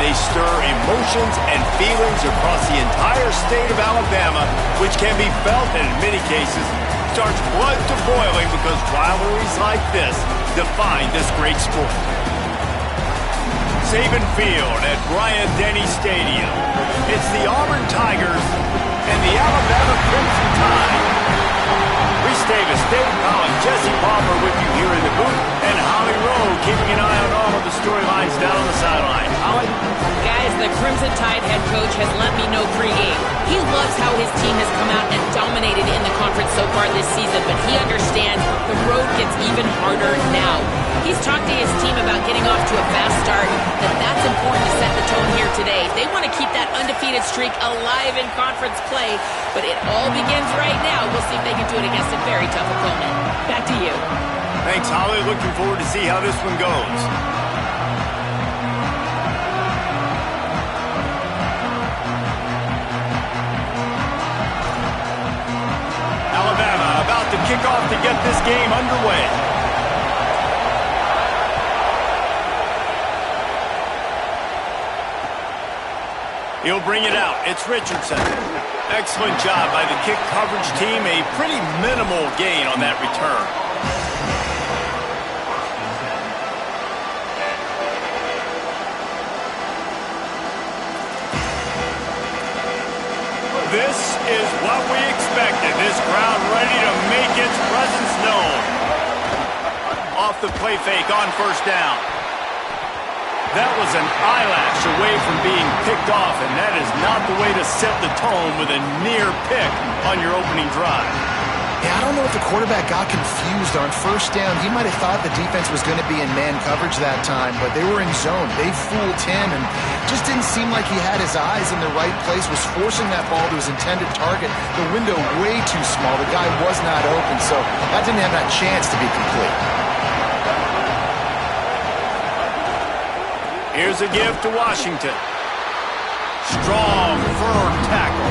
they stir emotions and feelings across the entire state of Alabama, which can be felt and in many cases starts blood to boiling because rivalries like this define this great sport. Saban Field at Bryant-Denny Stadium. It's the Auburn Tigers and the Alabama Crimson Tide. Reese Davis, David Collins, Jesse Palmer with you here in the booth, and Holly Rowe keeping an eye on all of the storylines down on the sideline. Holly? Guys, the Crimson Tide head coach has let me know pregame. He loves how his team has come out and dominated in the conference so far this season, but he understands the road gets even harder now. He's talked to his team about getting off to a fast start, that's important to set the tone here today. They want to keep that undefeated streak alive in conference play, but it all begins right now. We'll see if they can do it against a very tough opponent. Back to you. Thanks, Holly. Looking forward to see how this one goes. Alabama about to kick off to get this game underway. He'll bring it out. It's Richardson. Excellent job by the kick coverage team. A pretty minimal gain on that return. This is what we expected. This crowd ready to make its presence known. Off the play fake on first down. That was an eyelash away from being picked off, and that is not the way to set the tone with a near pick on your opening drive. Yeah, I don't know if the quarterback got confused on first down. He might have thought the defense was going to be in man coverage that time, but they were in zone. They fooled him, and just didn't seem like he had his eyes in the right place, was forcing that ball to his intended target. The window way too small. The guy was not open, so that didn't have that chance to be complete. Here's a give to Washington. Strong, firm tackle.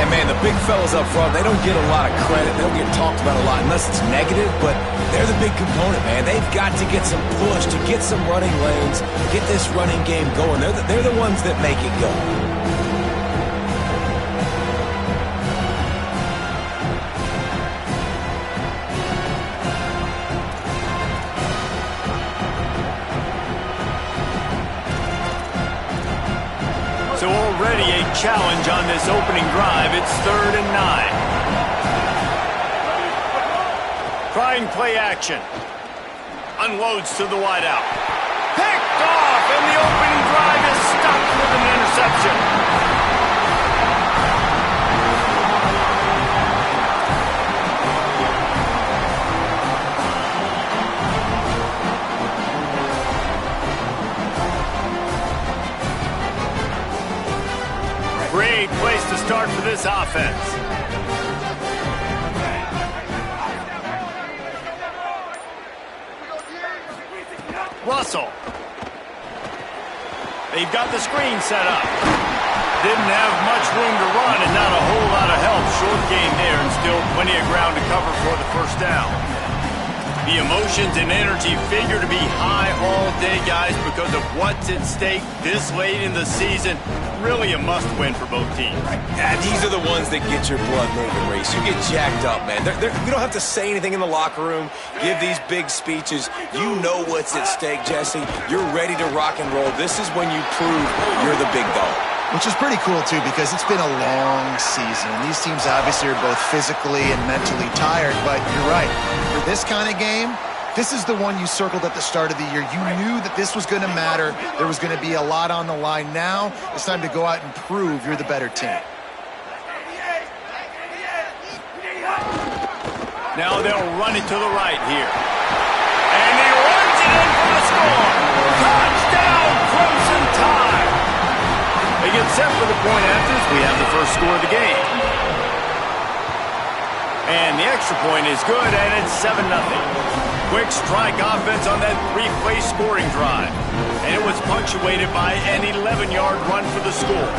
And, man, the big fellas up front, they don't get a lot of credit. They don't get talked about a lot unless it's negative, but they're the big component, man. They've got to get some push, to get some running lanes, get this running game going. They're the ones that make it go. So already a challenge on this opening drive. It's 3rd and 9. Trying play action. Unloads to the wideout. Picked off, and the opening drive is stopped with an interception. Great place to start for this offense. Russell. They've got the screen set up. Didn't have much room to run and not a whole lot of help. Short gain there and still plenty of ground to cover for the first down. The emotions and energy figure to be high all day, guys, because of what's at stake this late in the season. Really a must-win for both teams. Yeah, these are the ones that get your blood moving, Reese. You get jacked up, man. You don't have to say anything in the locker room, give these big speeches. You know what's at stake, Jesse. You're ready to rock and roll. This is when you prove you're the big dog. Which is pretty cool, too, because it's been a long season. And these teams obviously are both physically and mentally tired, but you're right. For this kind of game, this is the one you circled at the start of the year. You knew that this was going to matter. There was going to be a lot on the line. Now it's time to go out and prove you're the better team. Now they'll run it to the right here. And he runs it in for the score. Touchdown, Crimson Tide. They get set for the point afters. We have the first score of the game. And the extra point is good, and it's 7-0. Quick strike offense on that 3-play scoring drive. And it was punctuated by an 11-yard run for the score.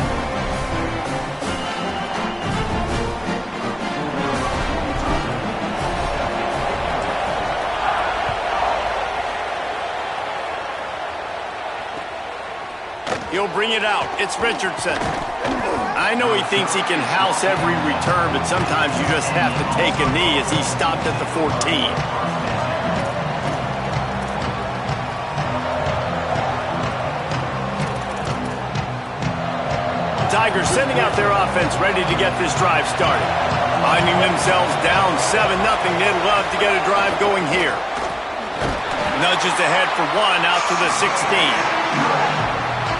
he'll bring it out. It's Richardson. I know he thinks he can house every return, but sometimes you just have to take a knee as he stopped at the 14. Tigers sending out their offense ready to get this drive started. Finding themselves down 7-0, they'd love to get a drive going here. Nudges ahead for one out to the 16.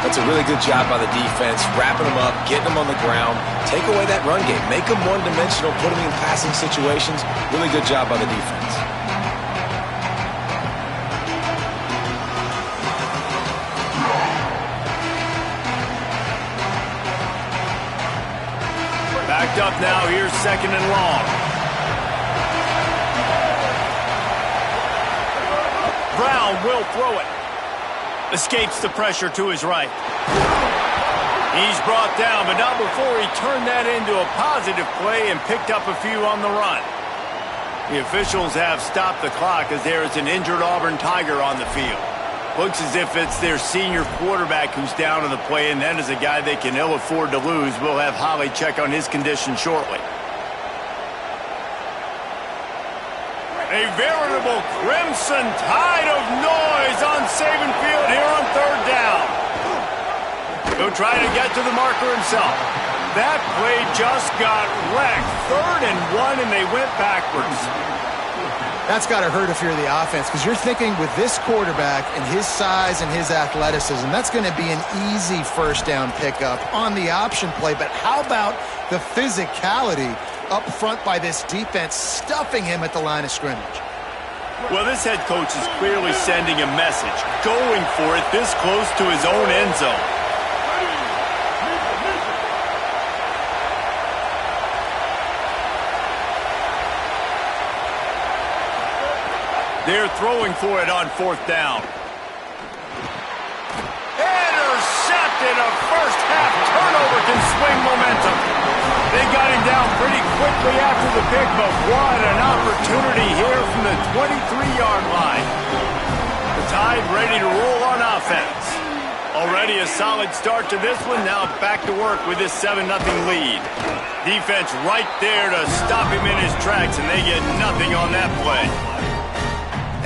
That's a really good job by the defense, wrapping them up, getting them on the ground, take away that run game, make them one-dimensional, put them in passing situations. Really good job by the defense. Backed up now, here's 2nd and long. Brown will throw it. Escapes the pressure to his right. He's brought down, but not before he turned that into a positive play and picked up a few on the run. The officials have stopped the clock as there is an injured Auburn Tiger on the field. Looks as if it's their senior quarterback who's down in the play, and that is a guy they can ill afford to lose. We'll have Holly check on his condition shortly. A veritable crimson tide of noise on Saban Field here on 3rd down. He'll try to get to the marker himself. That play just got wrecked. 3rd and 1, and they went backwards. That's got to hurt if you're the offense, because you're thinking with this quarterback and his size and his athleticism, that's going to be an easy 1st down pickup on the option play. But how about the physicality up front by this defense, stuffing him at the line of scrimmage? Well, this head coach is clearly sending a message, going for it this close to his own end zone. They're throwing for it on 4th down. Intercepted. A first-half turnover can swing momentum. They got him down pretty quickly after the pick, but what an opportunity here from the 23-yard line. The Tide ready to roll on offense. Already a solid start to this one. Now back to work with this 7-0 lead. Defense right there to stop him in his tracks, and they get nothing on that play.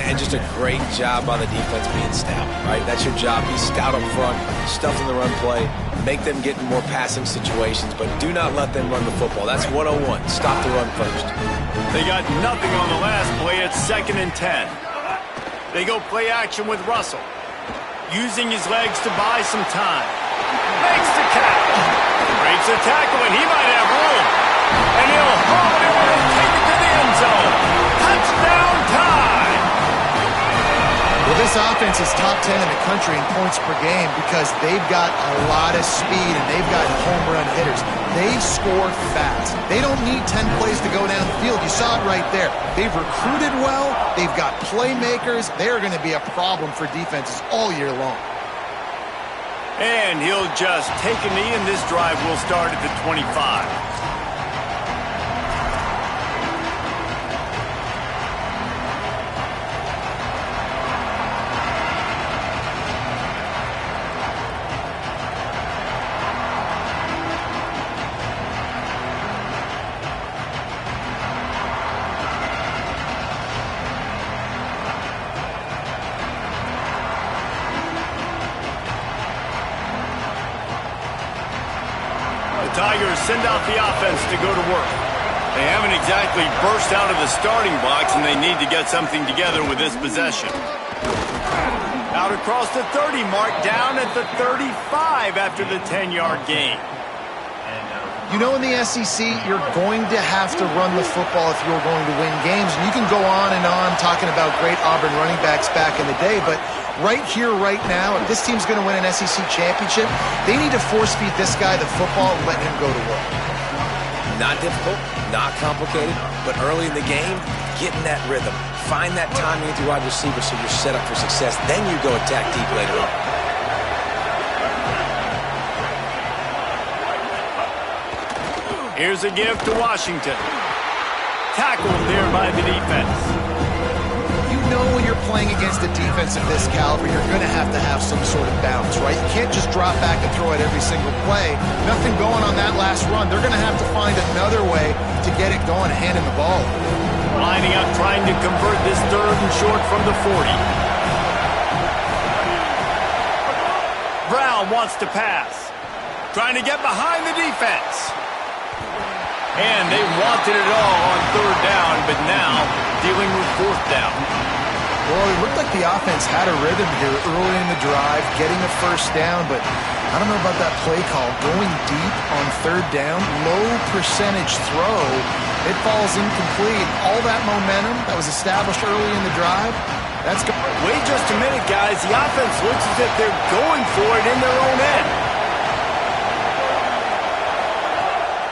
And just a great job by the defense being stout, right? That's your job. Be stout up front, stuff in the run play, make them get in more passing situations, but do not let them run the football. That's 101. Stop the run first. They got nothing on the last play. It's 2nd and 10. They go play action with Russell, using his legs to buy some time. Makes the catch. Breaks a tackle, and he might have room. And he'll haul it in and take it to the end zone. Touchdown Tide! Well, this offense is top 10 in the country in points per game because they've got a lot of speed and they've got home run hitters. They score fast. They don't need 10 plays to go down the field. You saw it right there. They've recruited well. They've got playmakers. They are going to be a problem for defenses all year long. And he'll just take a knee, and this drive will start at the 25. Tigers send out the offense to go to work. They haven't exactly burst out of the starting blocks, and they need to get something together with this possession. Out across the 30 mark, down at the 35 after the 10-yard gain. You know, in the SEC, you're going to have to run the football if you're going to win games. And you can go on and on talking about great Auburn running backs back in the day, but right here, right now, if this team's going to win an SEC championship, they need to force-feed this guy the football and let him go to work. Not difficult, not complicated, but early in the game, get in that rhythm. Find that timing with your wide receiver so you're set up for success. Then you go attack deep later on. Here's a give to Washington. Tackled there by the defense. You know when you're you're playing against a defense of this caliber, you're going to have some sort of bounce, right? You can't just drop back and throw it every single play. Nothing going on that last run. They're going to have to find another way to get it going, handing the ball. Lining up, trying to convert this 3rd and short from the 40. Brown wants to pass. Trying to get behind the defense. And they wanted it all on 3rd down, but now dealing with 4th down. Well, it looked like the offense had a rhythm here early in the drive, getting a 1st down, but I don't know about that play call. Going deep on 3rd down, low percentage throw, it falls incomplete. All that momentum that was established early in the drive, that's gone. Wait just a minute, guys. The offense looks as if they're going for it in their own end.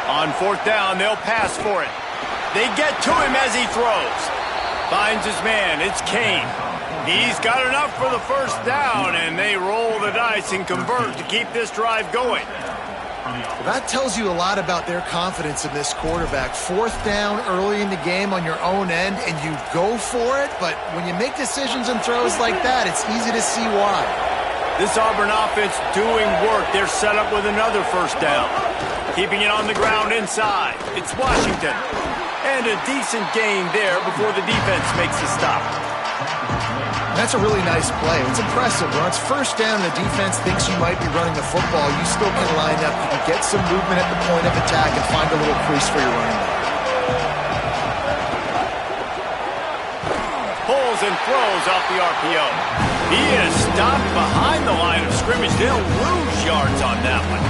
On 4th down, they'll pass for it. They get to him as he throws. Finds his man. It's Kane. He's got enough for the 1st down, and they roll the dice and convert to keep this drive going. Well, that tells you a lot about their confidence in this quarterback. 4th down early in the game on your own end, and you go for it, but when you make decisions and throws like that, it's easy to see why. This Auburn offense doing work. They're set up with another 1st down. Keeping it on the ground inside. It's Washington. And a decent gain there before the defense makes a stop. That's a really nice play. It's impressive. When it's 1st down, the defense thinks you might be running the football. You still can line up. You can get some movement at the point of attack and find a little crease for your running back. Pulls and throws off the RPO. He is stopped behind the line of scrimmage. They'll lose yards on that one.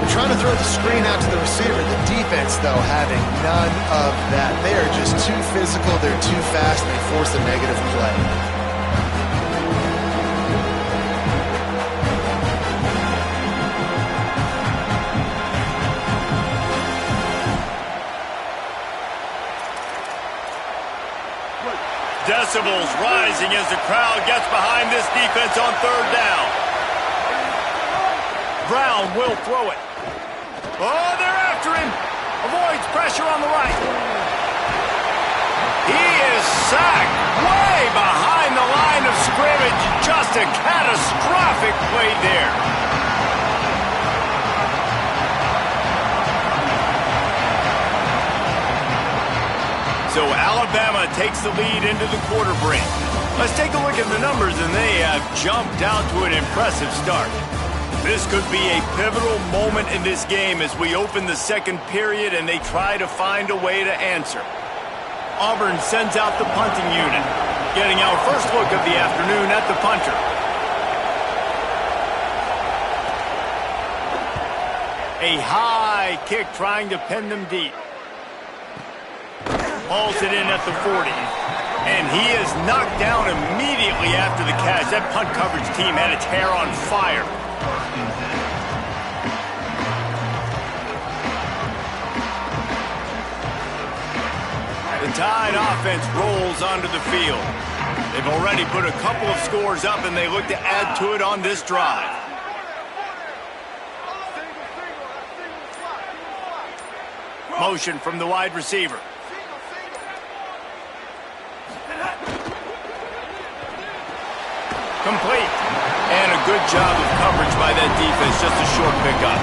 They're trying to throw the screen out to the receiver. The defense, though, having none of that. They are just too physical. They're too fast. And they force a negative play. Decibels rising as the crowd gets behind this defense on 3rd down. Brown will throw it. Oh, they're after him. Avoids pressure on the right. He is sacked way behind the line of scrimmage. Just a catastrophic play there. So Alabama takes the lead into the quarter break. Let's take a look at the numbers, and they have jumped out to an impressive start. This could be a pivotal moment in this game as we open the 2nd period and they try to find a way to answer. Auburn sends out the punting unit, getting our first look of the afternoon at the punter. A high kick trying to pin them deep. Hauls it in at the 40. And he is knocked down immediately after the catch. That punt coverage team had its hair on fire. The Tide offense rolls onto the field. They've already put a couple of scores up, and they look to add to it on this drive. Motion from the wide receiver. Complete. And a good job of coverage by that defense, just a short pickup.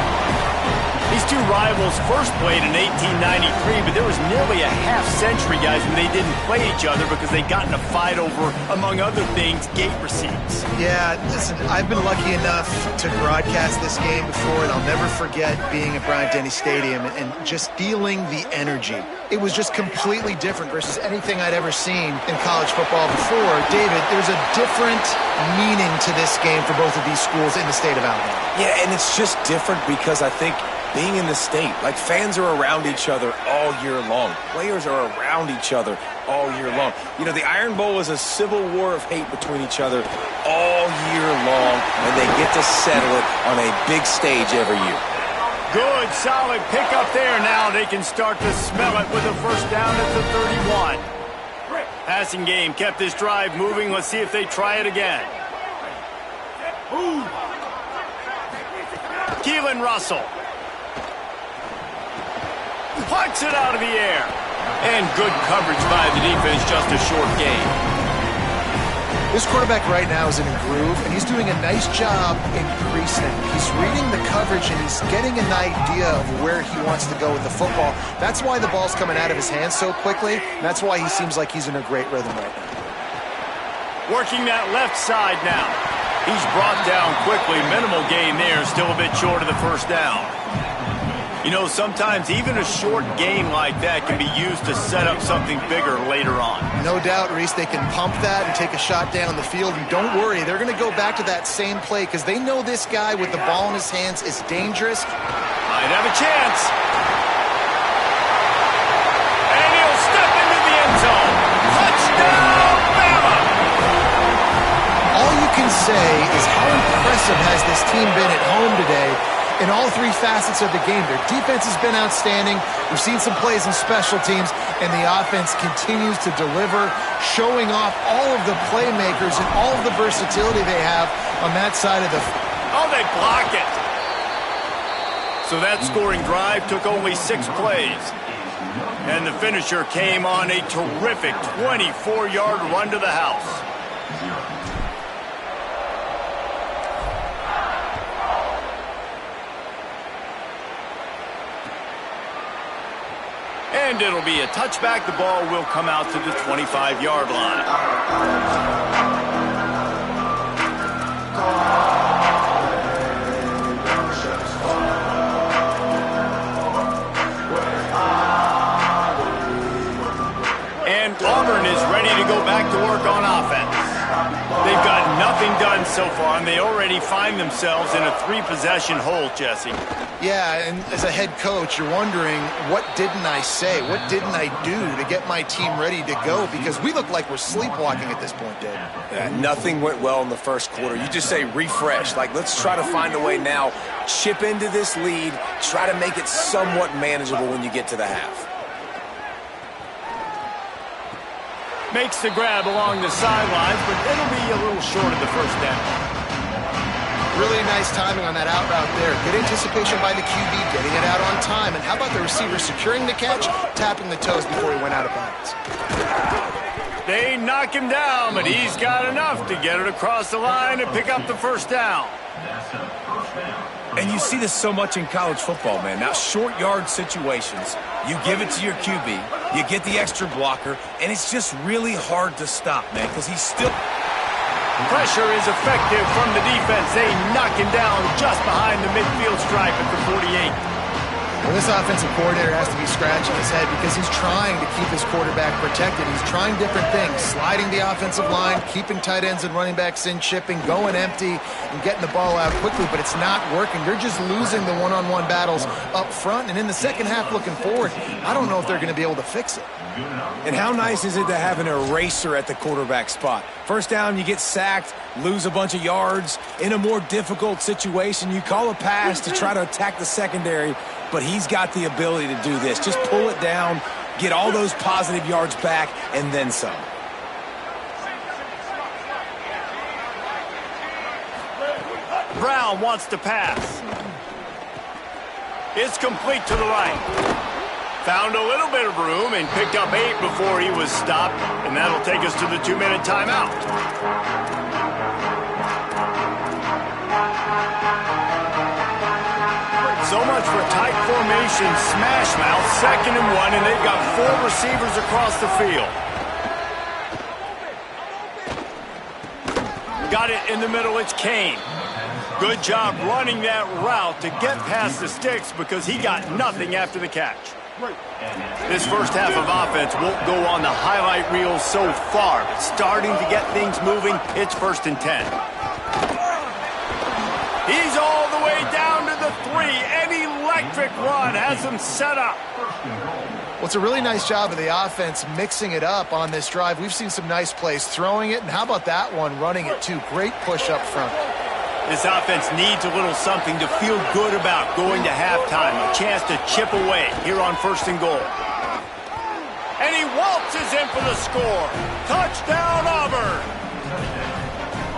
These two rivals first played in 1893, but there was nearly a half-century, guys, when they didn't play each other because they got in a fight over, among other things, gate receipts. Yeah, listen, I've been lucky enough to broadcast this game before, and I'll never forget being at Bryant-Denny Stadium and just feeling the energy. It was just completely different versus anything I'd ever seen in college football before. David, there's a different meaning to this game for both of these schools in the state of Alabama. Yeah, and it's just different because I think being in the state, like fans are around each other all year long. Players are around each other all year long. You know, the Iron Bowl is a civil war of hate between each other all year long, and they get to settle it on a big stage every year. Good, solid pickup there. Now they can start to smell it with a first down at the 31. Passing game kept this drive moving. Let's see if they try it again. Keelan Russell. Puts it out of the air. And good coverage by the defense, just a short gain. This quarterback right now is in a groove, and he's doing a nice job increasing. He's reading the coverage, and he's getting an idea of where he wants to go with the football. That's why the ball's coming out of his hands so quickly, and that's why he seems like he's in a great rhythm right now. Working that left side now. He's brought down quickly. Minimal gain there, still a bit short of the first down. You know, sometimes even a short gain like that can be used to set up something bigger later on. No doubt, Reese, they can pump that and take a shot down the field. And don't worry, they're going to go back to that same play because they know this guy with the ball in his hands is dangerous. Might have a chance. And he'll step into the end zone. Touchdown, Bama! All you can say is how impressive has this team been at home today in all three facets of the game. Their defense has been outstanding. We've seen some plays in special teams, and the offense continues to deliver, showing off all of the playmakers and all of the versatility they have on that side of the Oh, they block it. So that scoring drive took only 6 plays. And the finisher came on a terrific 24-yard run to the house. And it'll be a touchback. The ball will come out to the 25-yard line. And Auburn is ready to go back to work on offense. They've got nothing done so far, and they already find themselves in a 3-possession hole, Jesse. Yeah, and as a head coach, you're wondering, what didn't I say? What didn't I do to get my team ready to go? Because we look like we're sleepwalking at this point, Dave. Yeah, nothing went well in the first quarter. You just say refresh. Like, let's try to find a way now, chip into this lead, try to make it somewhat manageable when you get to the half. Makes the grab along the sidelines, but it'll be a little short of the first down. Really nice timing on that out route there. Good anticipation by the QB, getting it out on time. And how about the receiver securing the catch, tapping the toes before he went out of bounds? They knock him down, but he's got enough to get it across the line and pick up the first down. And you see this so much in college football, man. Now, short yard situations, you give it to your QB, you get the extra blocker, and it's just really hard to stop, man, because he's still... Pressure is effective from the defense. They knock him down just behind the midfield stripe at the 48. Well, this offensive coordinator has to be scratching his head because he's trying to keep his quarterback protected. He's trying different things, sliding the offensive line, keeping tight ends and running backs in, chipping, going empty, and getting the ball out quickly, but it's not working. They're just losing the one-on-one battles up front, and in the second half looking forward, I don't know if they're going to be able to fix it. And how nice is it to have an eraser at the quarterback spot? First down, you get sacked, lose a bunch of yards. In a more difficult situation, you call a pass to try to attack the secondary, but he's got the ability to do this. Just pull it down, get all those positive yards back, and then some. Brown wants to pass. It's complete to the right. Found a little bit of room and picked up 8 before he was stopped, and that'll take us to the 2-minute timeout. So much for tight formation, smash mouth, 2nd and 1, and they've got 4 receivers across the field. Got it in the middle, it's Kane. Good job running that route to get past the sticks because he got nothing after the catch. This first half of offense won't go on the highlight reel so far, but starting to get things moving, it's 1st and 10. He's all the way down to the 3. An electric run has him set up. Well, it's a really nice job of the offense mixing it up on this drive. We've seen some nice plays throwing it, and how about that one running it too? Great push up front. This offense needs a little something to feel good about going to halftime. A chance to chip away here on 1st and goal. And he waltzes in for the score. Touchdown, Auburn.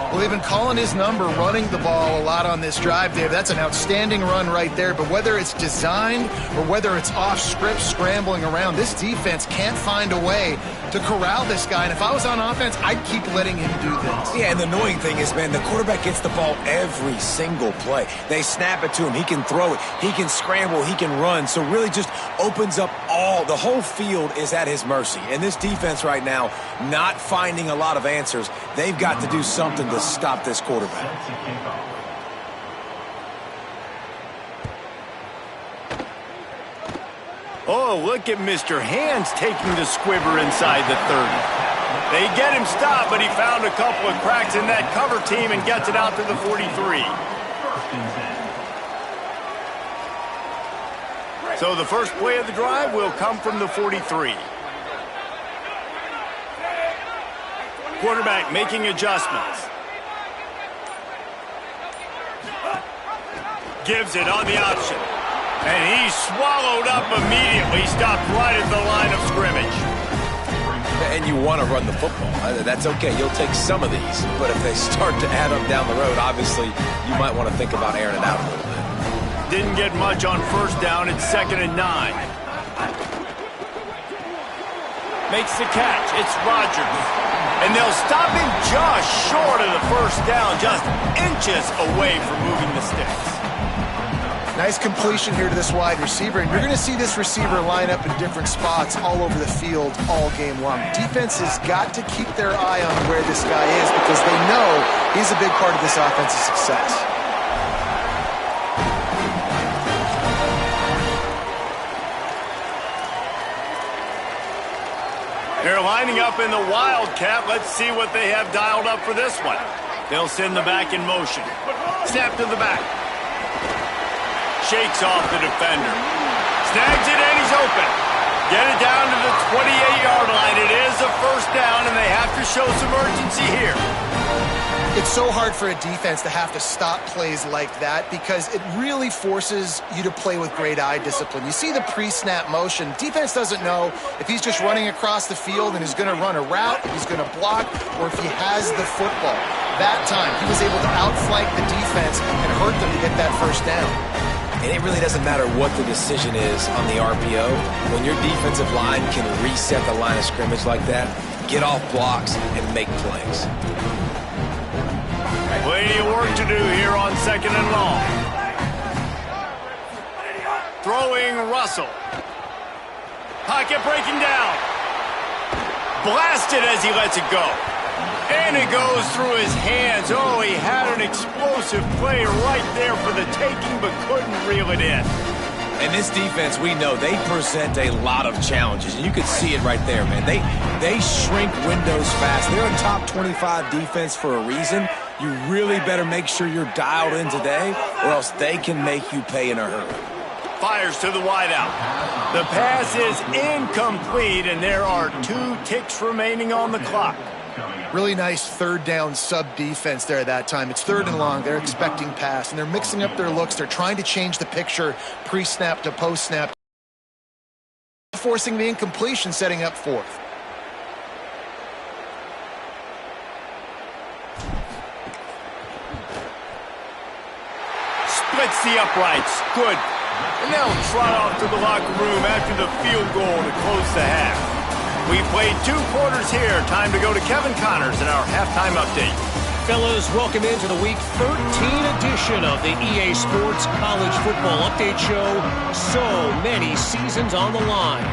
Well, they've been calling his number, running the ball a lot on this drive, Dave. That's an outstanding run right there. But whether it's designed or whether it's off script, scrambling around, this defense can't find a way to corral this guy. And if I was on offense, I'd keep letting him do this. Yeah, and the annoying thing is, man, the quarterback gets the ball every single play. They snap it to him. He can throw it. He can scramble. He can run. So really just opens up the whole field is at his mercy. And this defense right now, not finding a lot of answers. They've got to do something to stop this quarterback. Oh, look at Mr. Hands taking the squibber inside the 30. They get him stopped, but he found a couple of cracks in that cover team and gets it out to the 43. So the first play of the drive will come from the 43. Quarterback making adjustments. Gives it on the option. And he's swallowed up immediately, stopped right at the line of scrimmage. And you want to run the football. That's okay. You'll take some of these. But if they start to add up down the road, obviously you might want to think about airing it out a little bit. Didn't get much on first down. It's 2nd and 9. Makes the catch. It's Rodgers. And they'll stop him just short of the first down, just inches away from moving the sticks. Nice completion here to this wide receiver, and you're going to see this receiver line up in different spots all over the field all game long. Defense has got to keep their eye on where this guy is because they know he's a big part of this offense's success. They're lining up in the Wildcat. Let's see what they have dialed up for this one. They'll send the back in motion. Snap to the back. Shakes off the defender. Snags it and he's open. Get it down to the 28-yard line. It is a first down and they have to show some urgency here. It's so hard for a defense to have to stop plays like that because it really forces you to play with great eye discipline. You see the pre-snap motion. Defense doesn't know if he's just running across the field and is going to run a route, if he's going to block, or if he has the football. That time, he was able to outflank the defense and hurt them to get that first down. And it really doesn't matter what the decision is on the RPO. When your defensive line can reset the line of scrimmage like that, get off blocks and make plays. Plenty of work to do here on 2nd and long. Throwing Russell. Pocket breaking down. Blasted as he lets it go. And it goes through his hands. Oh, he had an explosive play right there for the taking, but couldn't reel it in. And this defense, we know, they present a lot of challenges. And you can see it right there, man. They shrink windows fast. They're a top 25 defense for a reason. You really better make sure you're dialed in today, or else they can make you pay in a hurry. Fires to the wideout. The pass is incomplete, and there are 2 ticks remaining on the clock. Really nice third down sub-defense there that time. It's 3rd and long. They're expecting pass, and they're mixing up their looks. They're trying to change the picture pre-snap to post-snap, forcing the incompletion, setting up 4th. Splits the uprights. Good. And they'll trot off to the locker room after the field goal to close the half. We played 2 quarters here. Time to go to Kevin Connors in our halftime update. Fellas, welcome into the Week 13 edition of the EA Sports College Football Update Show. So many seasons on the line.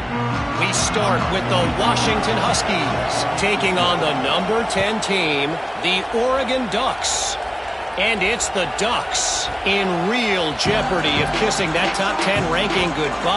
We start with the Washington Huskies taking on the number 10 team, the Oregon Ducks. And it's the Ducks in real jeopardy of kissing that top 10 ranking goodbye.